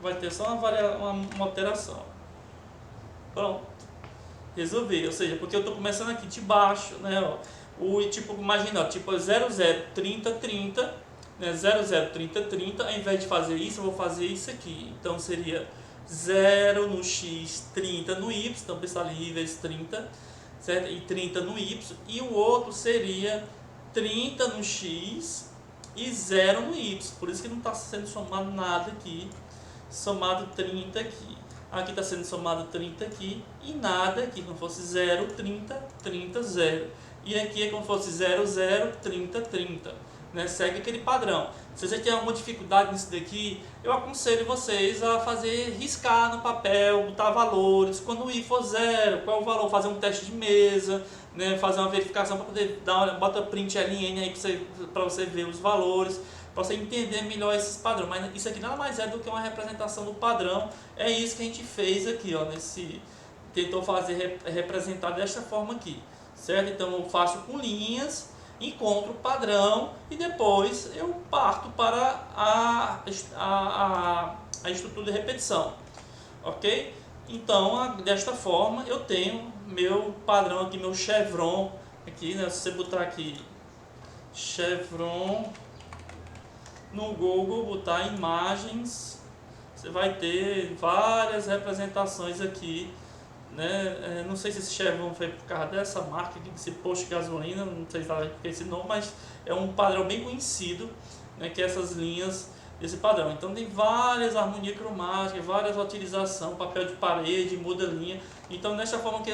vai ter só uma alteração. Pronto, resolvi, ou seja, porque eu estou começando aqui de baixo, né? Ó, tipo, imagina, ó, tipo 00, 30, 30, né? 00, 30, 30, ao invés de fazer isso, eu vou fazer isso aqui. Então seria 0 no X, 30 no Y, então pessoal ali vezes 30, certo? E 30 no Y, e o outro seria 30 no X e 0 no Y, por isso que não está sendo somado nada aqui, somado 30 aqui. Aqui está sendo somado 30 aqui e nada aqui, como fosse 0, 30, 30, 0. E aqui é como fosse 0, 0, 30, 30. né, segue aquele padrão. Se você tem alguma dificuldade nisso daqui, eu aconselho vocês a fazer, riscar no papel, botar valores, quando o i for zero, qual é o valor, fazer um teste de mesa, né, fazer uma verificação para poder bota print LN aí para você ver os valores, para você entender melhor esses padrões. Mas isso aqui nada mais é do que uma representação do padrão. É isso que a gente fez aqui, ó, tentou fazer representar desta forma aqui, certo? Então eu faço com linhas, encontro o padrão e depois eu parto para a estrutura de repetição, ok? Então desta forma eu tenho meu padrão aqui, meu chevron aqui, né? Se você botar aqui chevron no Google, botar imagens, você vai ter várias representações aqui, né? Não sei se esse chevron foi por causa dessa marca aqui, desse posto de gasolina, não sei se ela é esse nome, mas é um padrão bem conhecido, né? Que é essas linhas desse padrão. Então tem várias harmonias cromáticas, várias utilizações, papel de parede, muda linha. Então dessa forma que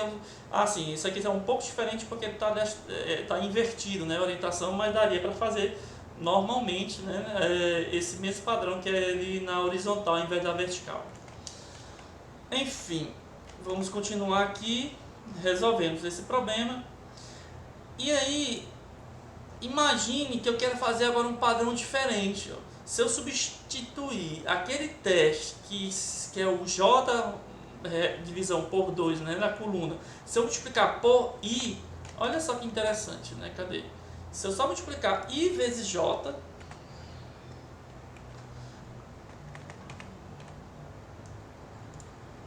assim, isso aqui é um pouco diferente porque tá invertido, né, a orientação, mas daria para fazer normalmente, né, esse mesmo padrão que é ele na horizontal ao invés da vertical. Enfim, vamos continuar aqui, resolvemos esse problema. E aí, imagine que eu quero fazer agora um padrão diferente, ó. Se eu substituir aquele teste que é o J divisão por 2, né, na coluna, se eu multiplicar por I, olha só que interessante, né? Cadê? Se eu só multiplicar I vezes J,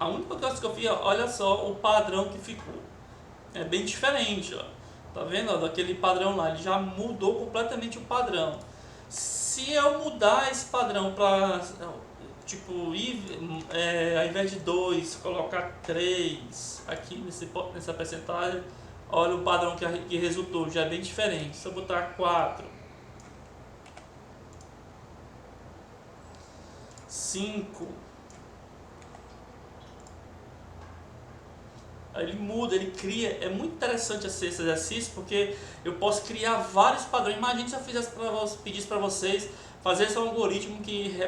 a única coisa que eu fiz, olha só o padrão que ficou. É bem diferente, ó. Tá vendo? Ó, daquele padrão lá, ele já mudou completamente o padrão. Se eu mudar esse padrão para, tipo, ao invés de 2, colocar 3 aqui nessa percentagem, olha o padrão que resultou, já é bem diferente. Se eu botar 4, 5, ele muda, ele cria. É muito interessante esse exercício porque eu posso criar vários padrões. Imagine se eu pedisse para vocês fazer esse algoritmo que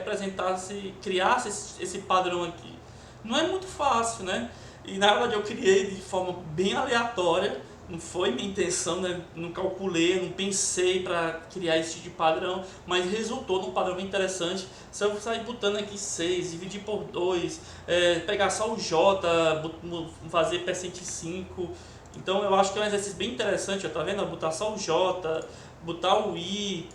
criasse esse padrão aqui. Não é muito fácil, né? E na verdade eu criei de forma bem aleatória, não foi minha intenção, né? Não calculei, não pensei para criar esse tipo de padrão, mas resultou num padrão bem interessante. Se eu sair botando aqui 6, dividir por 2, pegar só o J, fazer percent 5, então eu acho que é um exercício bem interessante, ó, tá vendo? Botar só o J, botar o I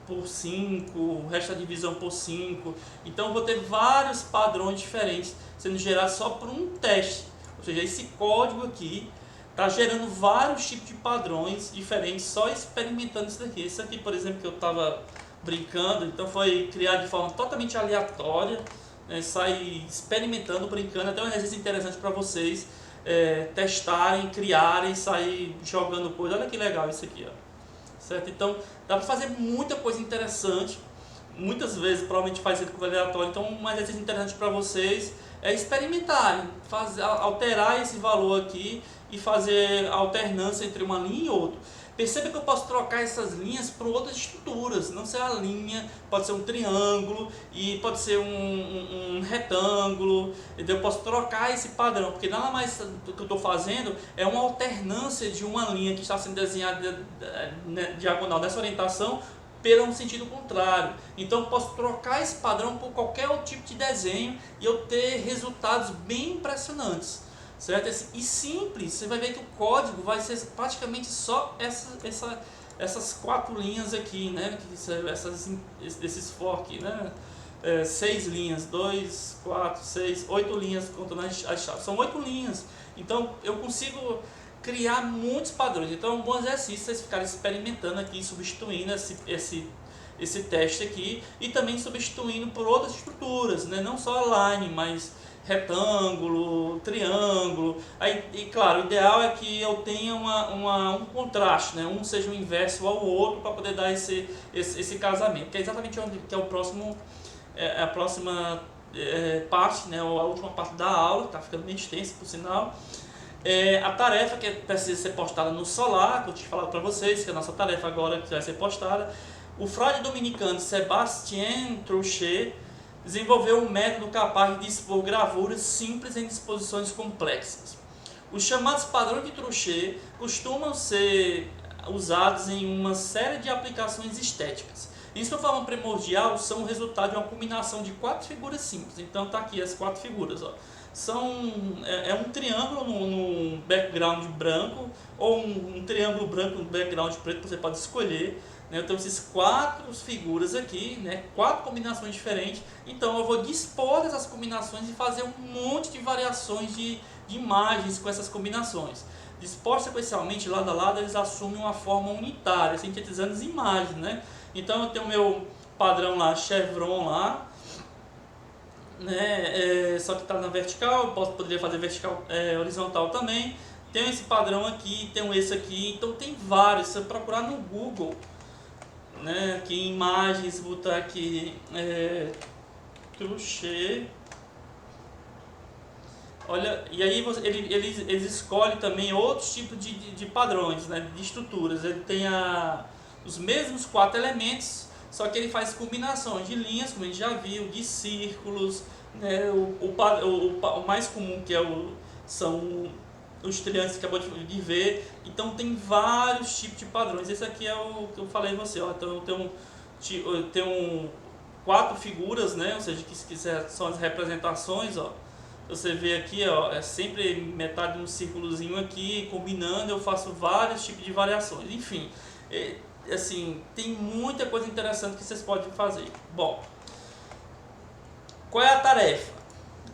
por 5, o resto da divisão por 5, então eu vou ter vários padrões diferentes sendo gerados só por um teste, ou seja, esse código aqui está gerando vários tipos de padrões diferentes só experimentando isso daqui. Esse aqui, por exemplo, que eu estava brincando, então foi criado de forma totalmente aleatória, né, sai experimentando, brincando, até um exercício interessante para vocês testarem, criarem, sair jogando coisa. Olha que legal isso aqui, ó. Certo? Então dá para fazer muita coisa interessante, muitas vezes provavelmente faz isso com aleatório. Então um exercício interessante para vocês é experimentarem, alterar esse valor aqui e fazer alternância entre uma linha e outra. Perceba que eu posso trocar essas linhas por outras estruturas, não ser a linha, pode ser um triângulo e pode ser um retângulo, então eu posso trocar esse padrão, porque nada mais do que eu estou fazendo é uma alternância de uma linha que está sendo desenhada diagonal nessa orientação pelo um sentido contrário. Então eu posso trocar esse padrão por qualquer outro tipo de desenho e eu ter resultados bem impressionantes. Certo? E simples, você vai ver que o código vai ser praticamente só essas 4 linhas aqui, né? Esses for aqui, né? 6 linhas, 2, 4, 6, 8 linhas, contando as chaves. São 8 linhas. Então eu consigo criar muitos padrões. Então é um bom exercício vocês ficarem experimentando aqui, substituindo esse teste aqui e também substituindo por outras estruturas, né? Não só line, mas retângulo, triângulo. Aí, e claro, o ideal é que eu tenha um contraste, né? Um seja o inverso ao outro para poder dar esse casamento, que é exatamente onde que é o próximo, a próxima parte, né? A última parte da aula, que está ficando bem extensa por sinal, A tarefa que precisa ser postada no Solar, que eu tinha falado para vocês, que é a nossa tarefa agora que vai ser postada. O frade dominicano Sébastien Truchet desenvolveu um método capaz de dispor gravuras simples em disposições complexas. Os chamados padrões de Truchet costumam ser usados em uma série de aplicações estéticas. Em sua forma primordial, são o resultado de uma combinação de 4 figuras simples. Então tá aqui as 4 figuras. Ó. É um triângulo no background branco, ou um triângulo branco no background preto, você pode escolher. Né? Eu tenho essas 4 figuras aqui, né? 4 combinações diferentes. Então eu vou dispor essas combinações e fazer um monte de variações de imagens com essas combinações. Dispostos sequencialmente, lado a lado, eles assumem uma forma unitária, sintetizando as imagens, né? Então eu tenho o meu padrão lá, chevron lá, né? Só que está na vertical, poderia fazer vertical, horizontal também. Tenho esse padrão aqui, tenho esse aqui, então tem vários. Se eu procurar no Google, né? Aqui em imagens, vou botar aqui Truchet. Olha, e aí eles escolhem também outros tipos de padrões, né, de estruturas. Ele tem os mesmos 4 elementos, só que ele faz combinações de linhas, como a gente já viu, de círculos, né, o mais comum que são os triângulos que acabou de ver. Então tem vários tipos de padrões. Esse aqui é o que eu falei pra você. Ó. Então eu tenho 4 figuras, né, ou seja, que são as representações, ó. Você vê aqui, ó, é sempre metade de um círculozinho aqui, combinando, eu faço vários tipos de variações. Enfim, assim, tem muita coisa interessante que vocês podem fazer. Bom, qual é a tarefa?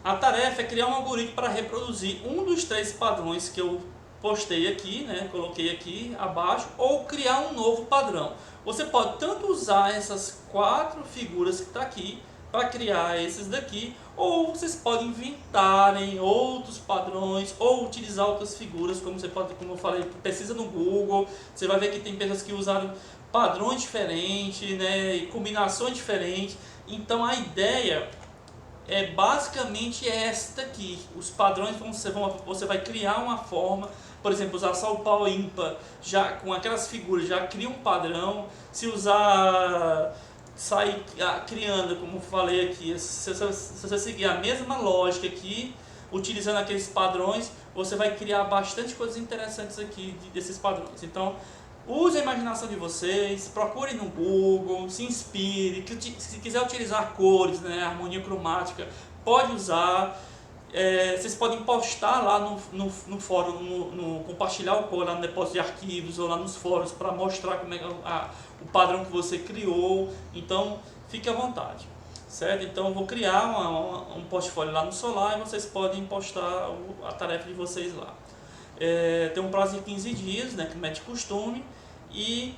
A tarefa é criar um algoritmo para reproduzir um dos 3 padrões que eu postei aqui, né, coloquei aqui abaixo, ou criar um novo padrão. Você pode tanto usar essas 4 figuras que está aqui, para criar esses daqui, ou vocês podem inventarem outros padrões ou utilizar outras figuras, como eu falei, pesquisa no Google, você vai ver que tem pessoas que usaram padrões diferentes, né, e combinações diferentes. Então a ideia é basicamente esta aqui. Os padrões você vai criar uma forma, por exemplo, usar só o pau ímpar, já com aquelas figuras já cria um padrão. Se usar sair criando, como falei aqui, se você seguir a mesma lógica aqui, utilizando aqueles padrões, você vai criar bastante coisas interessantes aqui desses padrões. Então, use a imaginação de vocês, procurem no Google, se inspire, se quiser utilizar cores, né, harmonia cromática, pode usar. Vocês podem postar lá no fórum, compartilhar o código lá no depósito de arquivos ou lá nos fóruns para mostrar como é o padrão que você criou. Então fique à vontade, certo? Então eu vou criar um portfólio lá no Solar e vocês podem postar a tarefa de vocês lá. Tem um prazo de 15 dias, né, que mete costume, e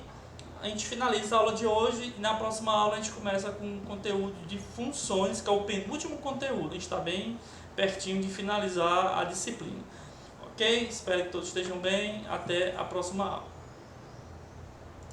a gente finaliza a aula de hoje e na próxima aula a gente começa com conteúdo de funções, que é o penúltimo conteúdo. A gente está bem pertinho de finalizar a disciplina. Ok? Espero que todos estejam bem. Até a próxima aula.